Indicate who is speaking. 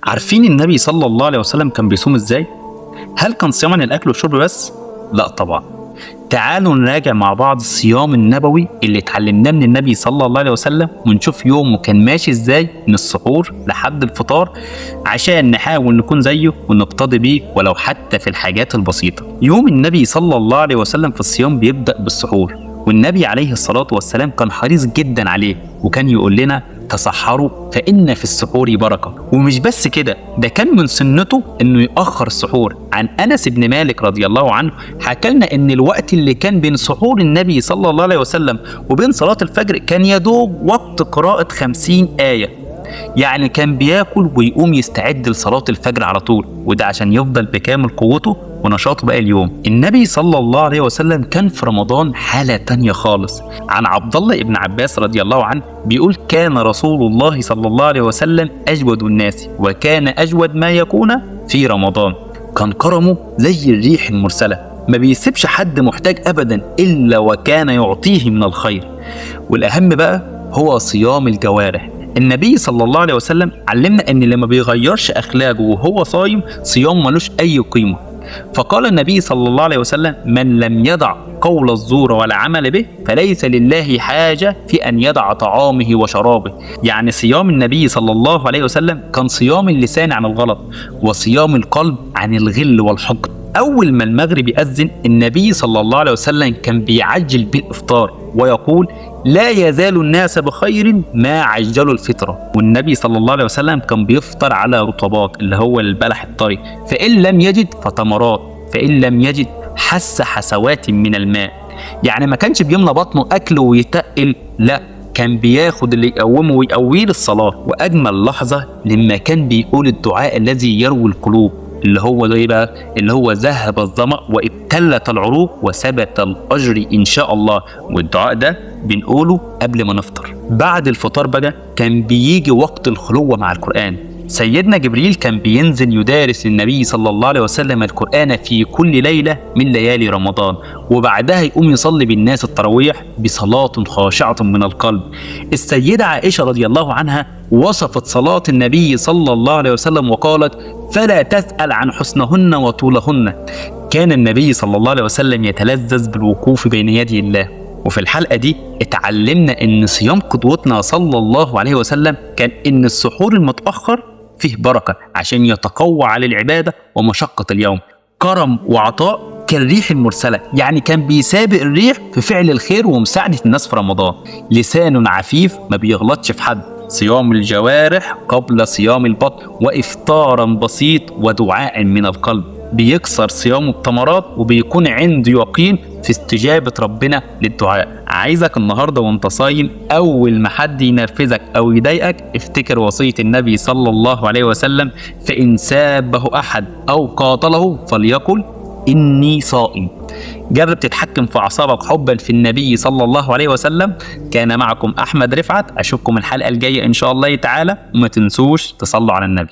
Speaker 1: عارفين النبي صلى الله عليه وسلم كان بيصوم ازاي؟ هل كان صيام عن الاكل والشرب بس؟ لا طبعا. تعالوا نراجع مع بعض الصيام النبوي اللي اتعلمناه من النبي صلى الله عليه وسلم، ونشوف يومه كان ماشي ازاي من السحور لحد الفطار، عشان نحاول نكون زيه ونقتدي بيه ولو حتى في الحاجات البسيطة. يوم النبي صلى الله عليه وسلم في الصيام بيبدأ بالسحور، والنبي عليه الصلاة والسلام كان حريص جدا عليه، وكان يقول لنا تصحروا فإن في السحور بركة. ومش بس كده، ده كان من سنته انه يأخر السحور. عن أنس بن مالك رضي الله عنه حكى لنا ان الوقت اللي كان بين سحور النبي صلى الله عليه وسلم وبين صلاة الفجر كان يدوب وقت قراءة 50 آية، يعني كان بياكل ويقوم يستعد لصلاة الفجر على طول، وده عشان يفضل بكامل قوته ونشاطه باقي اليوم. النبي صلى الله عليه وسلم كان في رمضان حالة تانية خالص. عن عبد الله بن عباس رضي الله عنه بيقول كان رسول الله صلى الله عليه وسلم أجود الناس، وكان أجود ما يكون في رمضان. كان كرمه زي الريح المرسلة، ما بيسيبش حد محتاج أبدا إلا وكان يعطيه من الخير. والأهم بقى هو صيام الجوارح. النبي صلى الله عليه وسلم علمنا ان اللي ما بيغيرش اخلاقه وهو صايم صيام ملوش اي قيمه. فقال النبي صلى الله عليه وسلم من لم يدع قول الزور ولا عمل به فليس لله حاجة في أن يدع طعامه وشرابه. يعني صيام النبي صلى الله عليه وسلم كان صيام اللسان عن الغلط، وصيام القلب عن الغل والحقد. أول ما المغرب يأذن النبي صلى الله عليه وسلم كان بيعجل بالإفطار ويقول لا يزال الناس بخير ما عجلوا الفطرة. والنبي صلى الله عليه وسلم كان بيفطر على رطبات اللي هو البلح الطري، فإن لم يجد فتمرات، فإن لم يجد حسوات من الماء. يعني ما كانش بيملى بطنه أكل ويتقل، لا، كان بياخد اللي يقومه ويقويه للصلاة. وأجمل لحظة لما كان بيقول الدعاء الذي يروي القلوب، اللي هو ايه بقى؟ اللي هو ذهب الظمأ وابتلت العروق وثبت الأجر إن شاء الله. والدعاء ده بنقوله قبل ما نفطر. بعد الفطار بقى كان بيجي وقت الخلوة مع القرآن. سيدنا جبريل كان بينزل يدارس النبي صلى الله عليه وسلم القرآن في كل ليلة من ليالي رمضان، وبعدها يقوم يصلي بالناس التراويح بصلاة خاشعة من القلب. السيدة عائشة رضي الله عنها وصفت صلاة النبي صلى الله عليه وسلم وقالت فلا تسأل عن حسنهن وطولهن. كان النبي صلى الله عليه وسلم يتلذذ بالوقوف بين يدي الله. وفي الحلقة دي اتعلمنا ان صيام قدوتنا صلى الله عليه وسلم كان ان السحور المتأخر فيه بركة عشان يتقوى على العبادة ومشقة اليوم. كرم وعطاء كالريح المرسلة، يعني كان بيسابق الريح في فعل الخير ومساعدة الناس في رمضان. لسان عفيف ما بيغلطش في حد. صيام الجوارح قبل صيام البطن، وإفطارا بسيط ودعاء من القلب. بيكسر صيامه بتمرات وبيكون عنده يقين في استجابة ربنا للدعاء. عايزك النهاردة وانت صايم أول ما حد ينرفزك أو يضايقك افتكر وصية النبي صلى الله عليه وسلم فإن سابه أحد أو قاتله فليقل إني صائم. جرب تتحكم في أعصابك حبا في النبي صلى الله عليه وسلم. كان معكم أحمد رفعت، أشوفكم الحلقة الجاية إن شاء الله تعالى، وما تنسوش تصلوا على النبي.